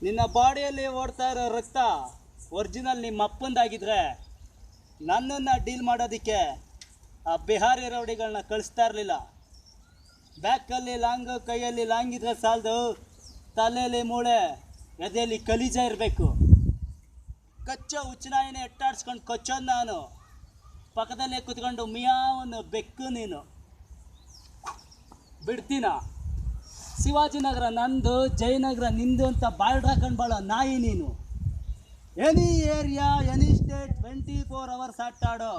ನಿನ್ನ ಬಾಡಿಯಲ್ಲಿ ಓಡ್ತಾ ಇರೋ ರಕ್ತ ಒರಿಜಿನಲ್ ನಿಮ್ಮ ಅಪ್ಪಂದಾಗಿದ್ರೆ ನನ್ನನ್ನು ಡೀಲ್ ಮಾಡೋದಕ್ಕೆ ಆ ಬಿಹಾರಿ ರೌಡಿಗಳನ್ನ ಕಳಿಸ್ತಾ ಇರಲಿಲ್ಲ. ಬ್ಯಾಕಲ್ಲಿ ಲಾಂಗು, ಕೈಯಲ್ಲಿ ಲಾಂಗ್ ಇದ್ರೆ ಸಾಲದು, ತಲೆಯಲ್ಲಿ ಮೂಳೆ, ಎದೆಯಲ್ಲಿ ಕಲೀಜ ಇರಬೇಕು. ಕಚ್ಚೋ ಹುಚ್ಚನಾಯಿನ ಎಟ್ಟಾಡ್ಸ್ಕೊಂಡು ಕೊಚ್ಚೋದು ನಾನು, ಪಕ್ಕದಲ್ಲೇ ಕುತ್ಕೊಂಡು ಮಿಯಾವನ್ನು ಬೆಕ್ಕು ನೀನು. ಬಿಡ್ತೀನ? ಶಿವಾಜಿನಗರ ನಂದು, ಜಯನಗರ ನಿಂದು ಅಂತ ಬಾಲ್ಡ್ ಹಾಕೊಂಡು ಬಾಳೋ ನಾಯಿ ನೀನು. Any area, any state, 24 hours ಆಟಾಡೋ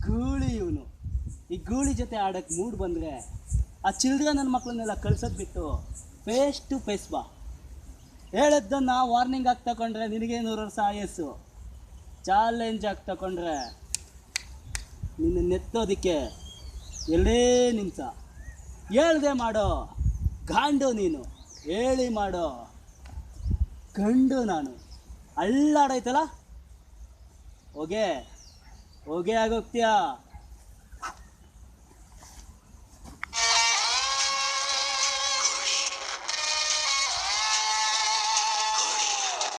ಗೂಳಿ ಇವನು. ಈ ಗೂಳಿ ಜೊತೆ ಆಡೋಕ್ಕೆ ಮೂಡ್ ಬಂದರೆ ಆ ಚಿಲ್ಡ್ರ ನನ್ನ ಮಕ್ಕಳನ್ನೆಲ್ಲ ಕಳ್ಸೋದು ಬಿಟ್ಟು ಫೇಸ್ ಟು ಫೇಸ್ ಬಾ. ಹೇಳಿದ್ದನ್ನು ವಾರ್ನಿಂಗ್ ಆಗಿ ತಗೊಂಡ್ರೆ ನಿನಗೆ 100 ವರ್ಷ ಆಯಸ್ಸು. ಚಾಲೆಂಜ್ ಆಗಿ ತಗೊಂಡ್ರೆ ನಿನ್ನ ನೆತ್ತೋದಕ್ಕೆ ಎರಡೇ ನಿಮಿಷ. ಹೇಳ್ದೆ ಮಾಡೋ ಗಾಂಡು ನೀನು, ಹೇಳಿ ಮಾಡೋ ಗಂಡು ನಾನು. ಅಲ್ಲಾಡೈತಲ್ಲ, ಹೋಗೆ ಹೋಗೆ ಆಗೋಗ್ತೀಯಾ.